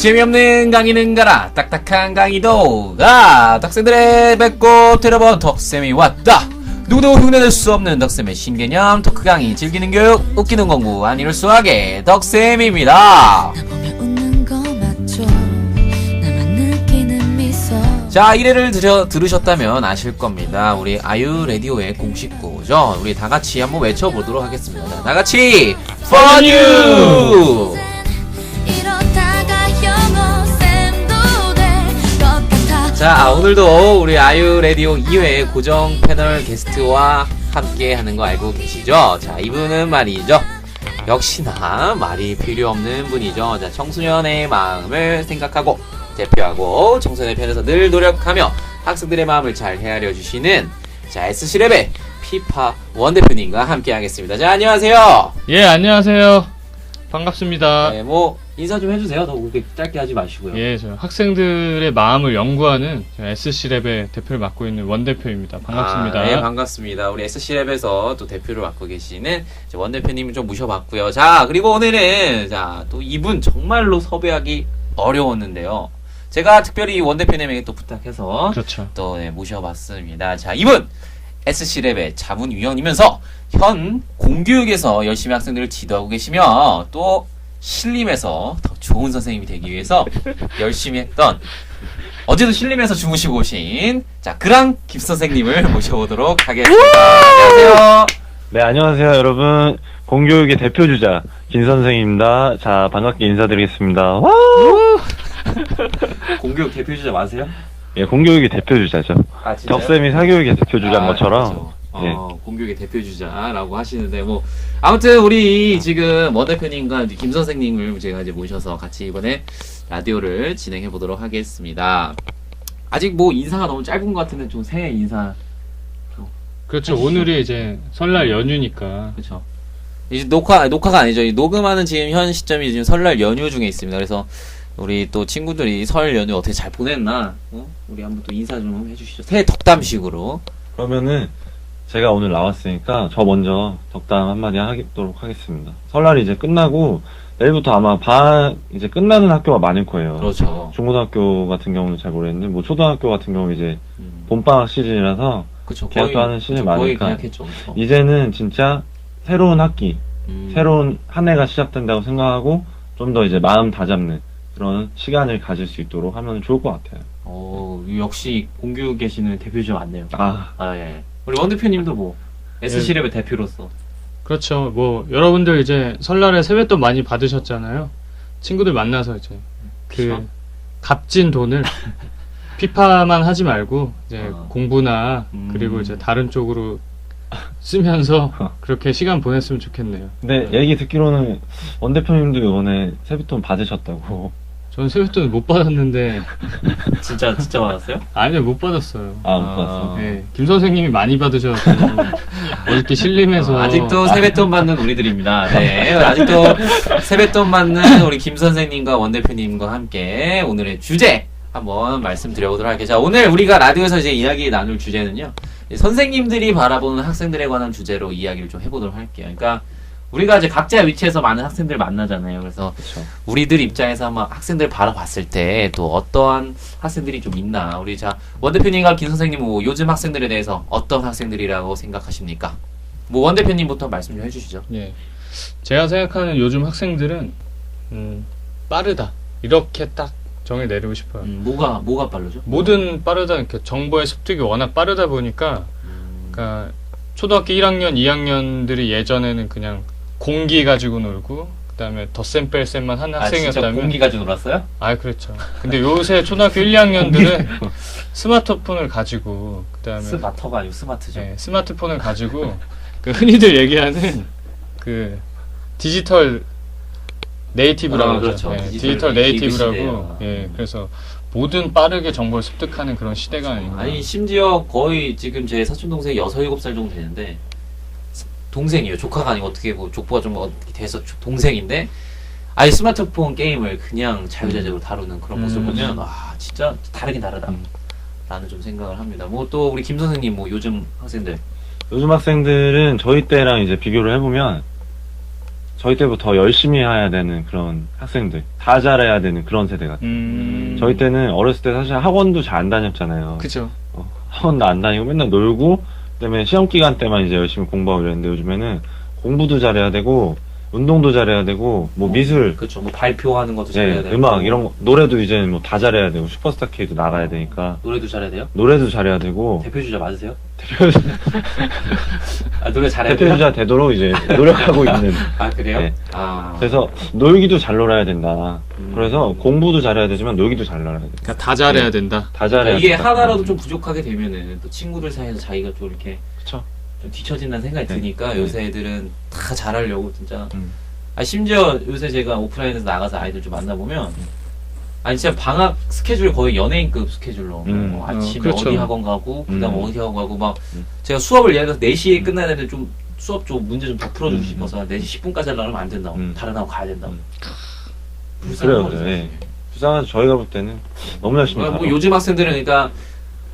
재미없는 강의는 가라, 딱딱한 강의도 가. 덕쌤들의 배꼽 테러번 덕쌤이 왔다. 누구도 흉내낼 수 없는 덕쌤의 신개념 토크 강의, 즐기는 교육, 웃기는 공부, 안 이룰 수학의 덕쌤입니다. 자, 1회를 들으셨다면 아실 겁니다. 우리 아유 라디오의 공식 구호죠. 우리 다 같이 한번 외쳐보도록 하겠습니다. 다 같이 For You! 자, 오늘도 우리 아유 라디오 2회 고정 패널 게스트와 함께 하는 거 알고 계시죠? 자, 이분은 말이죠. 역시나 말이 필요 없는 분이죠. 자, 청소년의 마음을 생각하고 대표하고 청소년의 편에서 늘 노력하며 학생들의 마음을 잘 헤아려 주시는 자, SC랩의 피파 원 대표님과 함께 하겠습니다. 자, 안녕하세요. 예, 안녕하세요. 반갑습니다. 네, 뭐 인사 좀 해주세요. 더 그렇게 짧게 하지 마시고요. 예, 저 학생들의 마음을 연구하는 SC랩의 대표를 맡고 있는 원 대표입니다. 반갑습니다. 네, 반갑습니다. 우리 SC랩에서 또 대표를 맡고 계시는 원 대표님을 좀 모셔봤고요. 자, 그리고 오늘은 자, 또 이분 정말로 섭외하기 어려웠는데요. 제가 특별히 원 대표님에게 또 부탁해서 그렇죠. 또 네, 모셔봤습니다. 자, 이분 SC랩의 자문위원이면서 현 공교육에서 열심히 학생들을 지도하고 계시며 또 신림에서 더 좋은 선생님이 되기 위해서 열심히 했던 어제도 신림에서 주무시고 오신 자, 그랑 김 선생님을 모셔보도록 하겠습니다. 안녕하세요. 네, 안녕하세요, 여러분. 공교육의 대표주자 김 선생입니다. 자, 반갑게 인사드리겠습니다. 와! 공교육 대표주자 맞으세요? 예, 공교육의 대표주자죠. 아, 진짜요? 덕쌤이 사교육의 대표주자인 것처럼. 그렇죠. 예. 공교육의 대표주자라고 하시는데 뭐 아무튼 우리 지금 원 대표님과 김 선생님을 제가 이제 모셔서 같이 이번에 라디오를 진행해 보도록 하겠습니다. 아직 뭐 인사가 너무 짧은 것 같은데 좀 새해 인사. 그렇죠. 오늘이 이제 설날 연휴니까. 그렇죠. 이제 녹화가 아니죠. 녹음하는 지금 현 시점이 지금 설날 연휴 중에 있습니다. 그래서 우리 또 친구들이 설 연휴 어떻게 잘 보냈나? 우리 한번 또 인사 좀 해주시죠. 새해 덕담식으로. 그러면은, 제가 오늘 나왔으니까, 저 먼저 덕담 한마디 하도록 하겠습니다. 설날이 이제 끝나고, 내일부터 아마 이제 끝나는 학교가 많을 거예요. 그렇죠. 중고등학교 같은 경우는 잘 모르겠는데, 뭐 초등학교 같은 경우 이제, 봄방학 시즌이라서, 그렇죠. 계약도 하는 시즌이 거의 많으니까, 계약했죠. 그렇죠. 이제는 진짜 새로운 학기, 새로운 한 해가 시작된다고 생각하고 좀 더 이제 마음 다잡는 그런 시간을 가질 수 있도록 하면 좋을 것 같아요. 역시 공교육 계시는 대표주자 맞네요. 예. 우리 원 대표님도 뭐 SC랩의 대표로서. 그렇죠. 뭐 여러분들 이제 설날에 세뱃돈 많이 받으셨잖아요. 친구들 만나서 이제 그 값진 돈을 피파만 하지 말고 이제 공부나 그리고 이제 다른 쪽으로 쓰면서 그렇게 시간 보냈으면 좋겠네요. 근데 얘기 듣기로는 원 대표님도 이번에 세뱃돈 받으셨다고. 저는 세뱃돈 못 받았는데. 진짜 받았어요? 아니요, 못 받았어요. 못 받았어요? 네, 김 선생님이 많이 받으셔서 어저께 신림에서 아직도 세뱃돈 받는 우리들입니다. 네, 아직도 세뱃돈 받는 우리 김 선생님과 원 대표님과 함께 오늘의 주제 한번 말씀드려보도록 할게요. 자, 오늘 우리가 라디오에서 이제 이야기 나눌 주제는요, 선생님들이 바라보는 학생들에 관한 주제로 이야기를 좀 해보도록 할게요. 그러니까 우리가 이제 각자 위치에서 많은 학생들 만나잖아요. 그래서 그쵸. 우리들 입장에서 한번 학생들 바라봤을 때 또 어떠한 학생들이 좀 있나. 우리 자, 원 대표님과 김 선생님은 뭐 요즘 학생들에 대해서 어떤 학생들이라고 생각하십니까? 뭐 원 대표님부터 말씀 좀 해주시죠. 예, 제가 생각하는 요즘 학생들은 빠르다, 이렇게 딱 정의 내리고 싶어요. 뭐가 빠르죠? 뭐든 빠르다. 이렇게 정보의 습득이 워낙 빠르다 보니까, 그러니까 초등학교 1학년, 2학년들이 예전에는 그냥 공기 가지고 놀고, 그다음에 덧셈 뺄셈만 하는 학생이었다면. 진짜 공기 가지고 놀았어요? 그렇죠. 근데 요새 초등학교 1, 2학년들은 스마트폰을 가지고, 그다음에 스마트가 아니고 스마트죠. 네, 스마트폰을 가지고 그 흔히들 얘기하는 그 디지털 네이티브라고 하죠. 그렇죠. 네, 디지털 디지털 네이티브 네이티브라고. 시대예요. 예, 그래서 뭐든 빠르게 정보를 습득하는 그런 시대가 아닌가. 아니, 심지어 거의 지금 제 사촌 동생이 6, 7살 정도 되는데 동생이에요. 조카가 아니고 어떻게 뭐 족보가 좀 어떻게 돼서 동생인데 아예 스마트폰 게임을 그냥 자유자재로 다루는 그런 모습을 보면 진짜 다르긴 다르다 라는 좀 생각을 합니다. 뭐 또 우리 김 선생님 뭐 요즘 학생들 요즘 학생들은 저희 때랑 이제 비교를 해보면 저희 때부터 더 열심히 해야 되는 그런 학생들, 다 잘해야 되는 그런 세대 같아요. 저희 때는 어렸을 때 사실 학원도 잘 안 다녔잖아요. 그죠. 학원도 안 다니고 맨날 놀고, 그다음에 시험 기간 때만 이제 열심히 공부하고 이랬는데 요즘에는 공부도 잘해야 되고, 운동도 잘해야 되고, 뭐 미술, 그렇죠. 뭐 발표하는 것도 잘해야 네, 되고. 음악 이런 거, 노래도 이제 뭐 다 잘해야 되고, 슈퍼스타 K도 나가야 되니까 노래도 잘해야 돼요? 노래도 잘해야 되고, 대표 주자 맞으세요? 대표 아, 노래 잘해야 돼요? 대표주자 되도록 이제 노력하고 있는. 아, 그래요? 네. 아. 그래서 놀기도 잘 놀아야 된다. 음. 그래서 공부도 잘해야 되지만 놀기도 잘 놀아야 된다. 그러니까 다 잘해야 된다. 다 잘해야 이게 된다. 하나라도 좀 부족하게 되면은 또 친구들 사이에서 자기가 좀 이렇게 그쵸. 좀 뒤처진다는 생각이 네. 드니까 네. 요새 애들은 다 잘하려고 진짜. 음. 아, 심지어 요새 제가 오프라인에서 나가서 아이들 좀 만나보면 아니 진짜 방학 스케줄 거의 연예인급 스케줄로 뭐 아침에 그렇죠. 어디 학원 가고 그다음 음. 어디 학원 가고 막 음. 제가 수업을 예를 들어서 4시에 끝나야 되는데 좀 수업 좀 문제 좀 더 풀어주고 음. 싶어서 4시 10분까지 하려면 안 된다고 다른 학원 가야 된다고 불쌍한 그래요, 거죠. 그래요. 예. 불쌍한 저희가 볼 때는 너무 열심히 뭐 살아. 요즘 학생들은 그러니까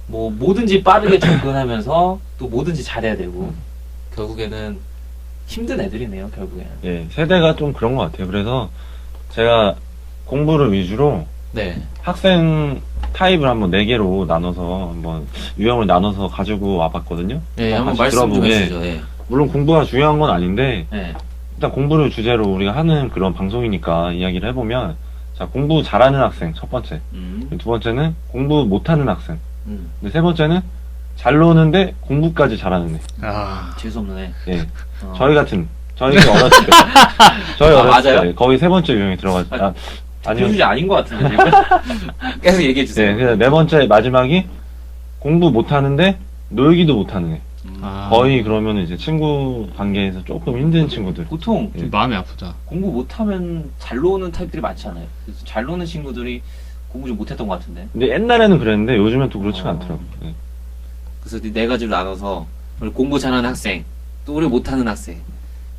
뭐 뭐든지 빠르게 접근하면서 또 뭐든지 잘해야 되고 결국에는 힘든 애들이네요 결국에는. 예, 세대가 좀 그런 것 같아요. 그래서 제가 공부를 위주로 네. 학생 타입을 한번 4개로 나눠서 한번 유형을 나눠서 가지고 와봤거든요. 네, 한번 같이 말씀 좀 들어보게. 해주시죠. 예. 물론 공부가 중요한 건 아닌데 네. 일단 공부를 주제로 우리가 하는 그런 방송이니까 이야기를 해보면 자 공부 잘하는 학생 첫 번째, 두 번째는 공부 못하는 학생, 근데 세 번째는 잘 노는데 공부까지 잘하는 애. 아, 재수없는 애. 예. 어. 저희가 어렸을 때 저희 아, 어렸을 맞아요? 때 거의 세 번째 유형이 들어가죠. 아니요. 표준이 아닌 것 같은데 지금. 계속 얘기해 주세요. 네, 그래서 네 번째 마지막이 공부 못하는데 놀기도 못하는 애. 아. 거의 그러면 이제 친구 관계에서 조금 힘든 친구들. 보통 예. 좀 마음이 아프다. 공부 못하면 잘 노는 타입들이 많잖아요. 그래서 잘 노는 친구들이 공부 좀 못했던 것 같은데. 근데 옛날에는 그랬는데 요즘엔 또 그렇지가 어. 않더라고요. 예. 그래서 이 네 가지로 나눠서 우리 공부 잘하는 학생, 또 우리 못하는 학생,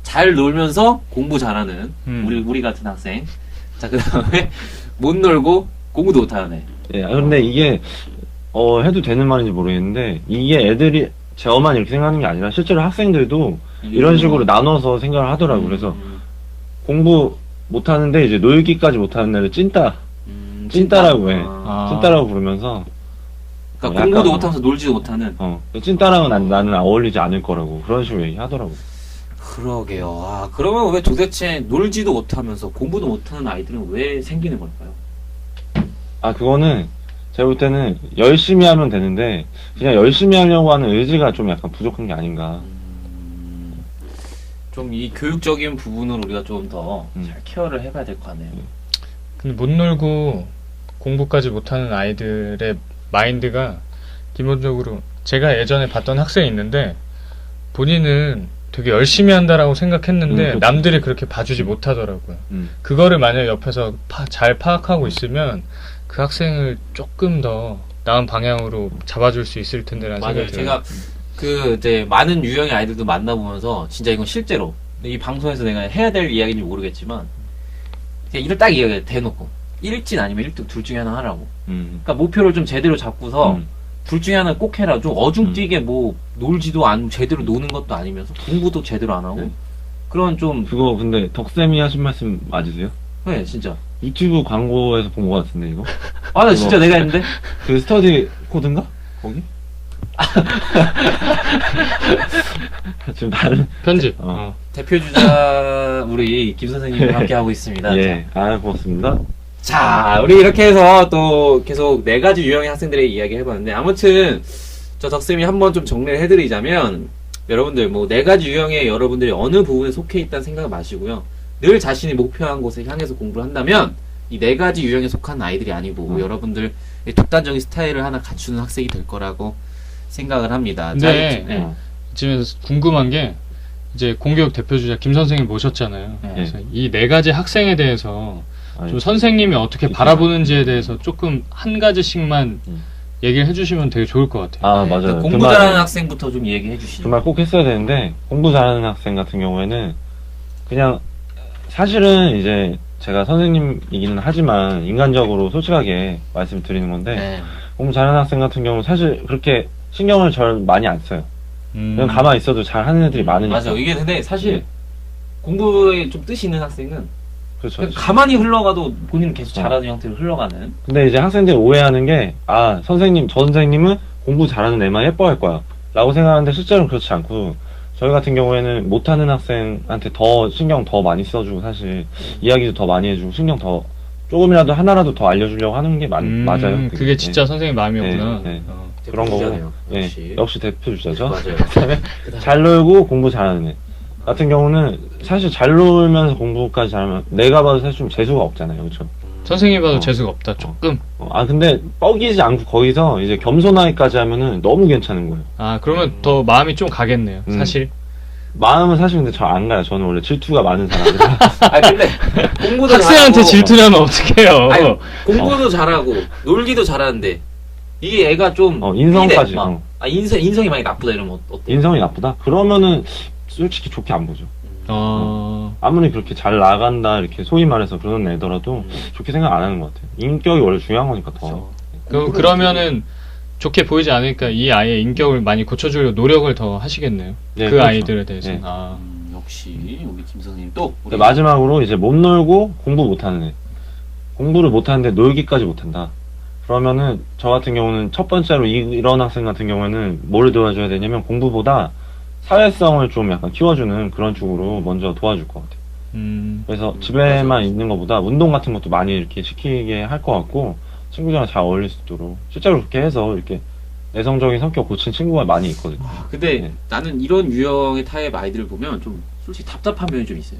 잘 놀면서 공부 잘하는 우리 같은 학생. 자, 그다음에 못 놀고 공부도 못하는 애. 예, 근데 이게 해도 되는 말인지 모르겠는데 이게 애들이 저만 이렇게 생각하는 게 아니라 실제로 학생들도 이런 식으로 나눠서 생각을 하더라고요. 그래서 공부 못하는데 이제 놀기까지 못하는 애를 찐따라고 해. 아. 찐따라고 부르면서 그러니까 약간, 공부도 못하면서 놀지도 못하는. 찐따랑은 나는 어울리지 않을 거라고 그런 식으로 얘기하더라고. 그러게요. 아, 그러면 왜 도대체 놀지도 못하면서 공부도 못하는 아이들은 왜 생기는 걸까요? 아, 그거는 제가 볼 때는 열심히 하면 되는데 그냥 열심히 하려고 하는 의지가 좀 약간 부족한 게 아닌가. 좀 이 교육적인 부분을 우리가 좀 더 잘 케어를 해봐야 될 것 같네요. 근데 못 놀고 공부까지 못하는 아이들의 마인드가 기본적으로 제가 예전에 봤던 학생이 있는데 본인은 되게 열심히 한다라고 생각했는데 그치. 남들이 그렇게 봐주지 못하더라고요. 음. 그거를 만약에 옆에서 잘 파악하고 있으면 그 학생을 조금 더 나은 방향으로 잡아줄 수 있을 텐데라는 맞아요. 생각이 들어요. 제가 이제 많은 유형의 아이들도 만나보면서 진짜 이건 실제로 이 방송에서 내가 해야 될 이야기인지 모르겠지만 그냥 이걸 딱 이야기 대놓고 1진 아니면 1등 둘 중에 하나 하라고. 그러니까 목표를 좀 제대로 잡고서 둘 중에 하나 꼭 해라. 좀 어중뛰게 뭐 놀지도 않고 제대로 노는 것도 아니면서 공부도 제대로 안 하고 네. 그런 좀 그거 근데 덕쌤이 하신 말씀 맞으세요? 네, 진짜. 유튜브 광고에서 본 것 같은데 이거? 아, 나 진짜 내가 했는데? 그 스터디 코드인가? 거기? 지금 다른 편집. 대표주자 우리 김 선생님과 함께 하고 있습니다. 예, 고맙습니다. 자, 우리 이렇게 해서 또 계속 네 가지 유형의 학생들의 이야기 해봤는데 아무튼 저 덕쌤이 한번 좀 정리를 해드리자면 여러분들 뭐 네 가지 유형의 여러분들이 어느 부분에 속해 있다는 생각을 마시고요. 늘 자신이 목표한 곳에 향해서 공부를 한다면 이 네 가지 유형에 속한 아이들이 아니고 여러분들 독단적인 스타일을 하나 갖추는 학생이 될 거라고 생각을 합니다. 네. 자, 네. 지금 궁금한 게 이제 공교육 대표주자 김 선생님 모셨잖아요. 네. 그래서 이 네 가지 학생에 대해서 아니, 좀 선생님이 어떻게 바라보는지에 대해서 조금 한 가지씩만 얘기를 해주시면 되게 좋을 것 같아요. 아, 맞아요. 공부 그 말- 잘하는 학생부터 좀 얘기해 주시죠. 그 말 꼭 했어야 되는데 공부 잘하는 학생 같은 경우에는 그냥 사실은 이제 제가 선생님이기는 하지만 인간적으로 솔직하게 말씀드리는 건데 네. 공부 잘하는 학생 같은 경우는 사실 그렇게 신경을 잘 많이 안 써요. 그냥 가만히 있어도 잘 하는 애들이 많으니까. 맞아. 이게 근데 사실 예. 공부에 좀 뜻이 있는 학생은 그렇죠. 그냥 가만히 흘러가도 본인은 계속 잘하는 형태로 흘러가는. 근데 이제 학생들이 오해하는 게, 아, 저 선생님은 공부 잘하는 애만 예뻐할 거야. 라고 생각하는데 실제로는 그렇지 않고, 저희 같은 경우에는 못하는 학생한테 더 신경 더 많이 써주고, 사실, 이야기도 더 많이 해주고, 조금이라도 하나라도 더 알려주려고 하는 게 맞아요. 그게 진짜 선생님 마음이었구나. 네, 네. 어. 그런 거고. 대표주자네요, 네, 역시. 역시 대표 주자죠. 맞아요. 그다음에 잘 놀고 공부 잘하는 애. 같은 경우는 사실 잘 놀면서 공부까지 잘하면 내가 봐도 사실 좀 재수가 없잖아요. 그렇죠? 선생님 봐도 재수가 없다. 조금. 근데 뻐기지 않고 거기서 이제 겸손하기까지 하면은 너무 괜찮은 거예요. 아, 그러면 더 마음이 좀 가겠네요. 사실. 마음은 사실 근데 저 안 가요. 저는 원래 질투가 많은 사람이라. 아 근데 공부도 학생한테 잘하고, 질투를 하면 어떡해요. 아니, 공부도 잘하고 놀기도 잘하는데 이게 애가 좀 인성까지. 이래, 막. 인성이 많이 나쁘다 이러면 어때? 인성이 나쁘다? 그러면은 솔직히 좋게 안 보죠. 아무리 그렇게 잘 나간다 이렇게 소위 말해서 그런 애더라도 좋게 생각 안 하는 것 같아요. 인격이 원래 중요한 거니까 더. 그러면은 좋게 보이지 않으니까 이 아이의 인격을 많이 고쳐주려고 노력을 더 하시겠네요. 네, 그 그렇죠. 아이들에 대해서. 네. 역시 우리 김 선생님 또 우리 마지막으로 이제 못 놀고 공부 못하는 애. 공부를 못하는데 놀기까지 못한다. 그러면은 저 같은 경우는 첫 번째로 이런 학생 같은 경우에는 뭘 도와줘야 되냐면 공부보다 사회성을 좀 약간 키워주는 그런 쪽으로 먼저 도와줄 것 같아요. 그래서 집에만 있는 것보다 운동 같은 것도 많이 이렇게 시키게 할 것 같고 친구들이랑 잘 어울릴 수 있도록 실제로 그렇게 해서 이렇게 내성적인 성격 고친 친구가 많이 있거든요. 근데 네. 나는 이런 유형의 타입 아이들을 보면 좀 솔직히 답답한 면이 좀 있어요.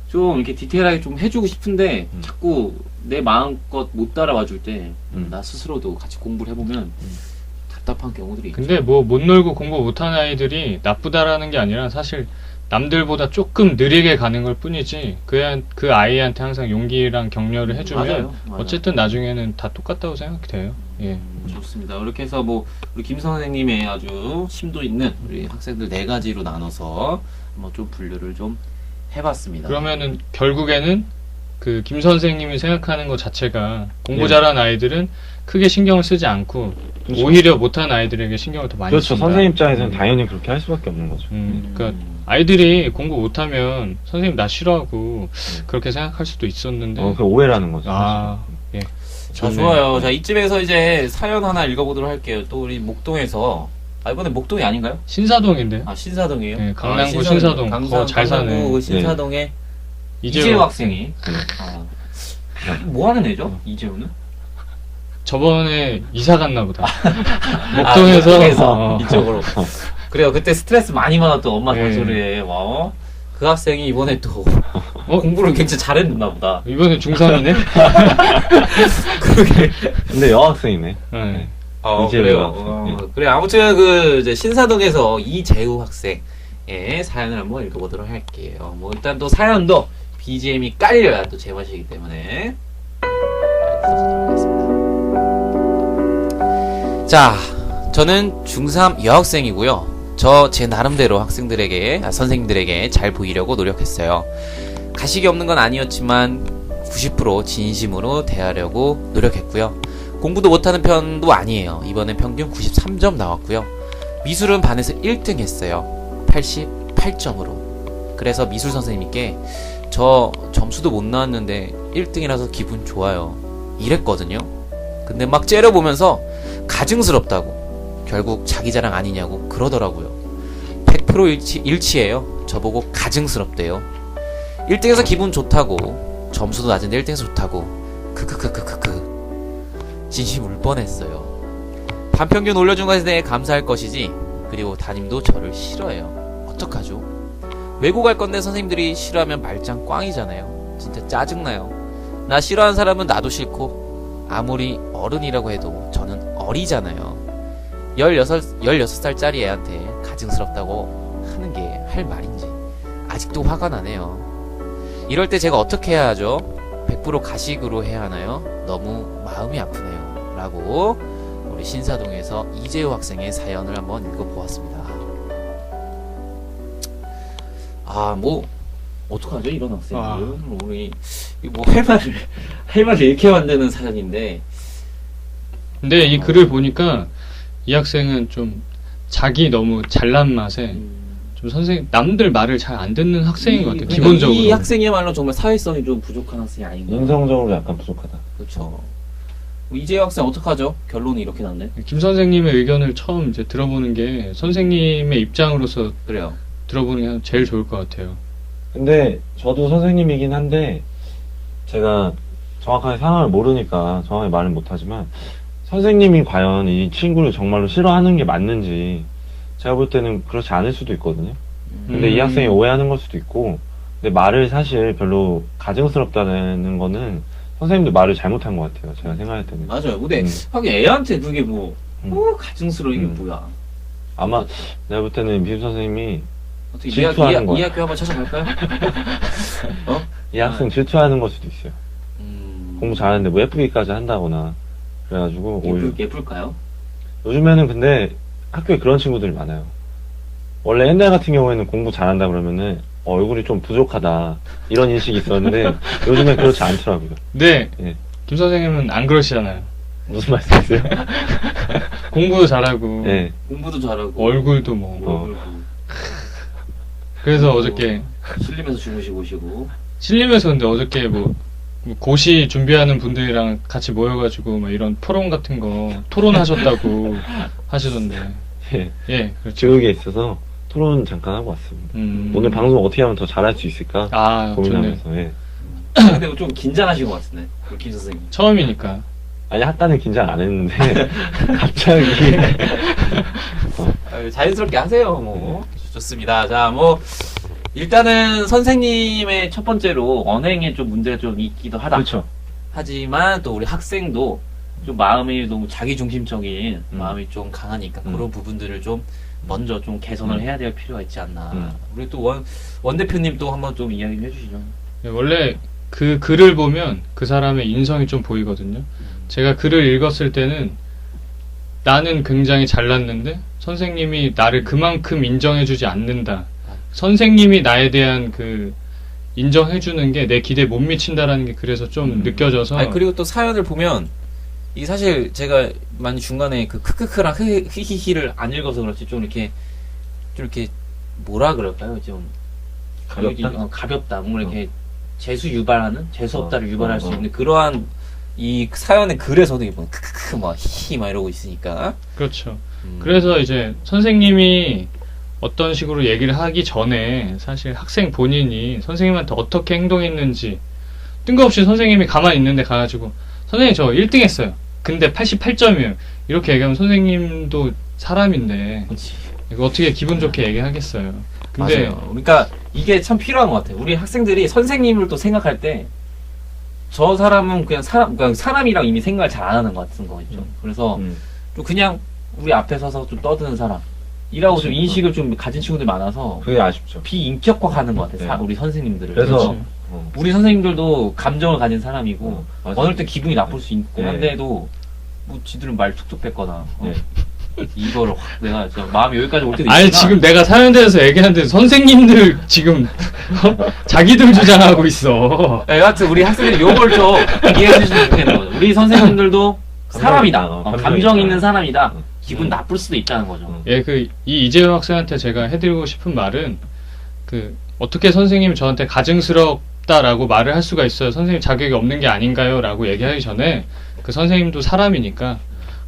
좀 이렇게 디테일하게 좀 해주고 싶은데 자꾸 내 마음껏 못 따라와 줄 때 나 스스로도 같이 공부를 해보면 답답한 경우들이 있죠. 근데 뭐 못 놀고 공부 못하는 아이들이 나쁘다라는 게 아니라 사실 남들보다 조금 느리게 가는 걸 뿐이지 그 아이한테 항상 용기랑 격려를 해주면 맞아요. 어쨌든 나중에는 다 똑같다고 생각이 돼요. 예. 좋습니다. 이렇게 해서 뭐 우리 김 선생님의 아주 심도 있는 우리 학생들 4가지로 나눠서 한번 좀 분류를 좀 해봤습니다. 그러면은 결국에는 그 김 선생님이 생각하는 것 자체가 공부 네. 잘하는 아이들은 크게 신경을 쓰지 않고 그렇죠. 오히려 못하는 아이들에게 신경을 더 많이 그렇죠. 쓴다. 선생님 입장에서는 당연히 그렇게 할 수밖에 없는 거죠. 그러니까 아이들이 공부 못하면 선생님 나 싫어하고 그렇게 생각할 수도 있었는데 그 오해라는 거죠. 예. 자, 좋네요. 좋아요. 자, 이쯤에서 이제 사연 하나 읽어보도록 할게요. 또 우리 목동에서 이번에 목동이 아닌가요? 신사동인데요. 신사동이에요? 네, 강남구 신사동. 더 잘 사네. 강남구 신사동에 이재호 이재호 학생이 뭐 하는 애죠? 이재호는? 저번에 이사 갔나 보다. 목동에서 이쪽으로. 그래요. 그때 스트레스 많이 받았던 엄마 네. 잔소리에 그 학생이 이번에 또 공부를 굉장히 잘했나 보다. 이번에 중3이네? 그러게. 근데 여학생이네. 네. 이재호 그래요. 학생. 그래 아무튼 이제 신사동에서 이재우 학생의 사연을 한번 읽어보도록 할게요. 뭐 일단 또 사연도 BGM이 깔려야 또 제맛이기 때문에 하겠습니다. 자, 저는 중3 여학생이고요. 제 나름대로 선생님들에게 잘 보이려고 노력했어요. 가식이 없는 건 아니었지만 90% 진심으로 대하려고 노력했고요. 공부도 못하는 편도 아니에요. 이번엔 평균 93점 나왔고요. 미술은 반에서 1등 했어요. 88점으로. 그래서 미술 선생님께 저 점수도 못 나왔는데 1등이라서 기분 좋아요. 이랬거든요. 근데 막 째려보면서 가증스럽다고, 결국 자기 자랑 아니냐고 그러더라고요. 100% 일치예요. 저보고 가증스럽대요. 1등에서 기분 좋다고, 점수도 낮은데 1등에서 좋다고. 크크크크크크. 진심 울 뻔했어요. 반평균 올려준 것에 대해 감사할 것이지, 그리고 담임도 저를 싫어해요. 어떡하죠? 외고 갈 건데 선생님들이 싫어하면 말짱 꽝이잖아요. 진짜 짜증나요. 나 싫어하는 사람은 나도 싫고, 아무리 어른이라고 해도 저는 어리잖아요. 16살짜리 애한테 가증스럽다고 하는 게 할 말인지 아직도 화가 나네요. 이럴 때 제가 어떻게 해야 하죠? 100% 가식으로 해야 하나요? 너무 마음이 아프네요. 라고 우리 신사동에서 이재호 학생의 사연을 한번 읽어보았습니다. 뭐 어떡하죠 이런 학생은. 우리 뭐 할 말을 잃게 만드는 사연인데. 근데 이 글을 보니까 이 학생은 좀 자기 너무 잘난 맛에 좀 남들 말을 잘 안 듣는 학생인 것 같아요. 그러니까 기본적으로. 이 학생이야말로 정말 사회성이 좀 부족한 학생이 아닌가. 인성적으로 약간 부족하다. 그렇죠. 이재호 학생 어떡하죠? 결론이 이렇게 났네. 김 선생님의 의견을 처음 이제 들어보는 게 선생님의 입장으로서 그래요. 들어보는 게 제일 좋을 것 같아요. 근데 저도 선생님이긴 한데 제가 정확하게 상황을 모르니까 정확하게 말은 못하지만 선생님이 과연 이 친구를 정말로 싫어하는 게 맞는지 제가 볼 때는 그렇지 않을 수도 있거든요. 근데 이 학생이 오해하는 걸 수도 있고 근데 말을 사실 별로 가증스럽다는 거는 선생님도 말을 잘못한 것 같아요. 제가 생각할 때는. 맞아요. 근데 음. 하긴 애한테 그게 뭐, 음. 가증스러워 이게 뭐야. 아마 내가 볼 때는 미술 선생님이 어떻게 질투하는 거야. 이 학교 한번 찾아갈까요? 어? 이 학생 질투하는 걸 수도 있어요. 공부 잘하는데 뭐 예쁘기까지 한다거나 그래가지고 오히려 예쁠까요? 요즘에는 근데 학교에 그런 친구들이 많아요. 원래 옛날 같은 경우에는 공부 잘한다 그러면은 얼굴이 좀 부족하다 이런 인식이 있었는데 요즘엔 그렇지 않더라고요. 네. 예. 김 선생님은 안 그러시잖아요. 무슨 말씀이세요? 공부도 잘하고 예. 공부도 잘하고 얼굴도 뭐. 얼굴 그래서 어저께 실림에서 주무시고 오시고. 신림에서 근데 어저께 뭐 고시 준비하는 분들이랑 같이 모여가지고 막 이런 토론 같은 거 토론하셨다고 하시던데. 예. 예, 그렇죠. 지역에 있어서 토론 잠깐 하고 왔습니다. 오늘 방송 어떻게 하면 더 잘할 수 있을까 아, 좋네요. 고민하면서. 예. 근데 좀 긴장하신 것 같은데, 우리 김 선생님. 처음이니까. 아니 학과는 긴장 안 했는데 갑자기 자연스럽게 하세요, 뭐. 좋습니다. 자, 뭐, 일단은 선생님의 첫 번째로 언행에 좀 문제가 좀 있기도 하다. 그렇죠. 하지만 또 우리 학생도 좀 마음이 너무 자기중심적인 마음이 좀 강하니까 그런 부분들을 좀 먼저 좀 개선을 해야 될 필요가 있지 않나. 우리 또 원 대표님 또 한번 좀 이야기 해주시죠. 네, 원래 그 글을 보면 그 사람의 인성이 좀 보이거든요. 제가 글을 읽었을 때는 나는 굉장히 잘났는데 선생님이 나를 그만큼 인정해주지 않는다. 선생님이 나에 대한 그 인정해주는 게 내 기대에 못 미친다라는 게 그래서 좀 느껴져서. 아니, 그리고 또 사연을 보면 이게 사실 제가 많이 중간에 그 크크크랑 히히히를 안 읽어서 그렇지 좀 이렇게 뭐라 그럴까요? 좀 가볍다? 가볍다. 뭔가 이렇게 재수 유발하는 재수 없다를 유발할 수 있는 그러한 이 사연의 글에서도 이게 뭐 크크크 막 히히 막 이러고 있으니까. 그렇죠. 그래서 이제 선생님이 어떤 식으로 얘기를 하기 전에 사실 학생 본인이 선생님한테 어떻게 행동했는지 뜬금없이 선생님이 가만히 있는데 가가지고 선생님 저 1등 했어요. 근데 88점이에요. 이렇게 얘기하면 선생님도 사람인데 그렇지. 이거 어떻게 기분 좋게 얘기하겠어요. 근데 맞아요. 그러니까 이게 참 필요한 것 같아요. 우리 학생들이 선생님을 또 생각할 때 저 사람은 그냥 사람이랑 이미 생각을 잘 안 하는 것 같은 거 있죠. 그래서 좀 그냥 우리 앞에 서서 좀 떠드는 사람이라고 좀 인식을 좀 가진 친구들이 많아서 그게 아쉽죠. 비인격화하는 것 같아요. 네. 우리 선생님들을. 그래서 그렇죠. 우리 선생님들도 감정을 가진 사람이고 맞아요. 어느 때 기분이 나쁠 수 있고 네. 한데도 뭐 지들은 말 툭툭 뺐거나 네. 이거를 확 내가 진짜 마음이 여기까지 올 때도 있지만 아니 지금 내가 사연대에서 얘기하는데 선생님들 지금 자기들 주장하고 있어. 네, 여하튼 우리 학생들이 요걸 좀 이해해 주시면 좋겠는 거죠. 우리 선생님들도 사람이다. 감정 있는 사람이다. 기분 나쁠 수도 있다는 거죠. 예, 이 이재호 학생한테 제가 해드리고 싶은 말은 어떻게 선생님이 저한테 가증스럽다라고 말을 할 수가 있어요. 선생님 자격이 없는 게 아닌가요? 라고 얘기하기 전에 그 선생님도 사람이니까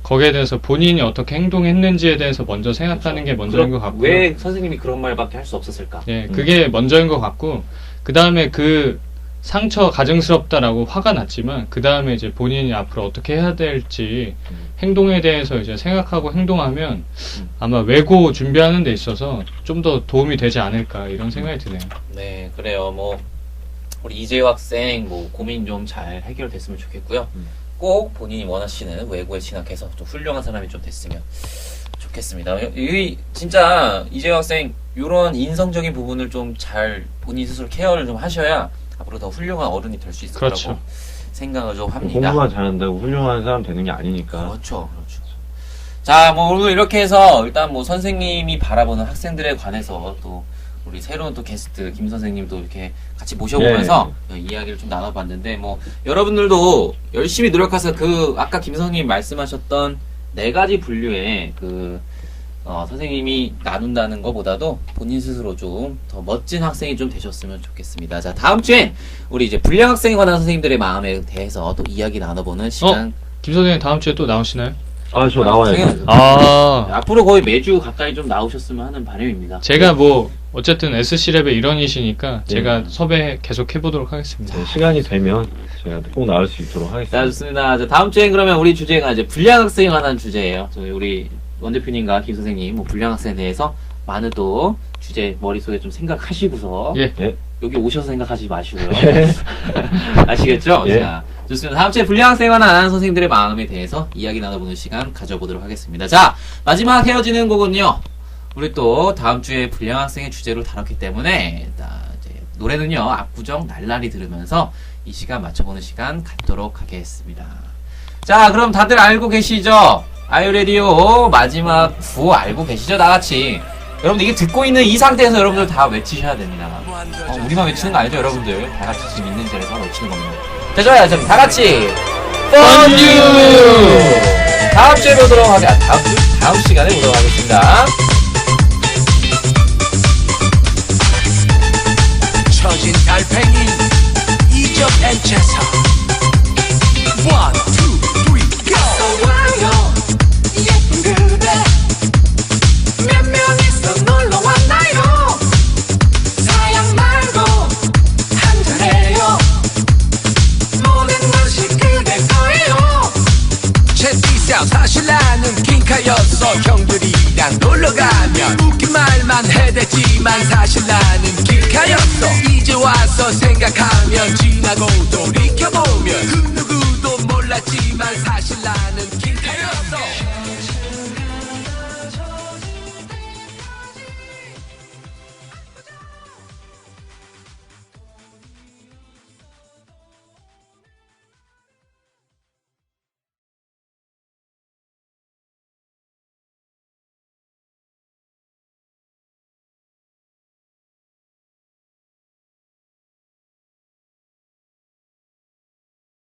거기에 대해서 본인이 어떻게 행동했는지에 대해서 먼저 생각하는 게 먼저인 것 같고요. 왜 선생님이 그런 말밖에 할 수 없었을까? 예, 그게 먼저인 것 같고 그 다음에 그 상처 가증스럽다라고 화가 났지만 그 다음에 이제 본인이 앞으로 어떻게 해야 될지 행동에 대해서 이제 생각하고 행동하면 아마 외고 준비하는 데 있어서 좀 더 도움이 되지 않을까 이런 생각이 드네요. 네, 그래요. 뭐 우리 이재호 학생 뭐 고민 좀 잘 해결됐으면 좋겠고요. 꼭 본인이 원하시는 외고에 진학해서 좀 훌륭한 사람이 좀 됐으면 좋겠습니다. 이 진짜 이재호 학생 이런 인성적인 부분을 좀 잘 본인 스스로 케어를 좀 하셔야 앞으로 더 훌륭한 어른이 될 수 있을 그렇죠. 거라고 생각을 좀 합니다. 공부만 잘한다고 훌륭한 사람 되는 게 아니니까. 그렇죠. 자, 뭐 오늘 이렇게 해서 일단 뭐 선생님이 바라보는 학생들에 관해서 또 우리 새로운 또 게스트 김 선생님도 이렇게 같이 모셔보면서 이야기를 좀 나눠봤는데 뭐 여러분들도 열심히 노력해서 아까 김 선생님 말씀하셨던 4가지 분류의 선생님이 나눈다는 것보다도 본인 스스로 좀 더 멋진 학생이 좀 되셨으면 좋겠습니다. 자, 다음 주엔 우리 이제 불량 학생에 관한 선생님들의 마음에 대해서 또 이야기 나눠보는 시간. 김 선생님 다음 주에 또 나오시나요? 아, 저 나와요. 당연하죠. 아, 앞으로 거의 매주 가까이 좀 나오셨으면 하는 바람입니다. 제가 뭐 어쨌든 SC랩의 일원이시니까 네. 제가 섭외 계속 해보도록 하겠습니다. 네, 시간이 되면 제가 꼭 나올 수 있도록 자, 하겠습니다. 좋습니다. 자, 다음 주엔 그러면 우리 주제가 이제 불량 학생에 관한 주제예요. 저희 우리 원 대표님과 김 선생님, 뭐 불량 학생에 대해서 많은 또 주제 머릿속에 좀 생각하시고서 예. 예. 여기 오셔서 생각하지 마시고요. 아시겠죠? 예. 자, 좋습니다. 다음 주에 불량 학생에 관한 선생님들의 마음에 대해서 이야기 나눠보는 시간 가져보도록 하겠습니다. 자, 마지막 헤어지는 곡은요. 우리 또 다음 주에 불량 학생의 주제로 다뤘기 때문에 이제 노래는요. 압구정 날라리 들으면서 이 시간 맞춰보는 시간 갖도록 하겠습니다. 자, 그럼 다들 알고 계시죠? 아이유레디오 마지막 구호 알고 계시죠? 다같이. 여러분들 이게 듣고 있는 이 상태에서 여러분들 다 외치셔야 됩니다. 우리만 외치는 거 아니죠, 여러분들? 다 같이 지금 있는 자리에서 외치는 겁니다. 자, 좋아요. 자, 다 같이 펀유! 다음 주에 보도록 하겠습니다. 다음 시간에 보도록 하겠습니다. 처진 달팽이 이적 앤체사 One, two, three, go! 와요 예쁜 그대 몇 명이서 놀러 왔나요 사양 말고 한잔해요 모든 것이 그대 거예요 채티사 사실 나는 킹카였어 형들이랑 놀러가면 웃긴 말만 해댔지만 사실 나는 킹카였어 이제 와서 생각하면 지나고 돌이켜보면 그 누구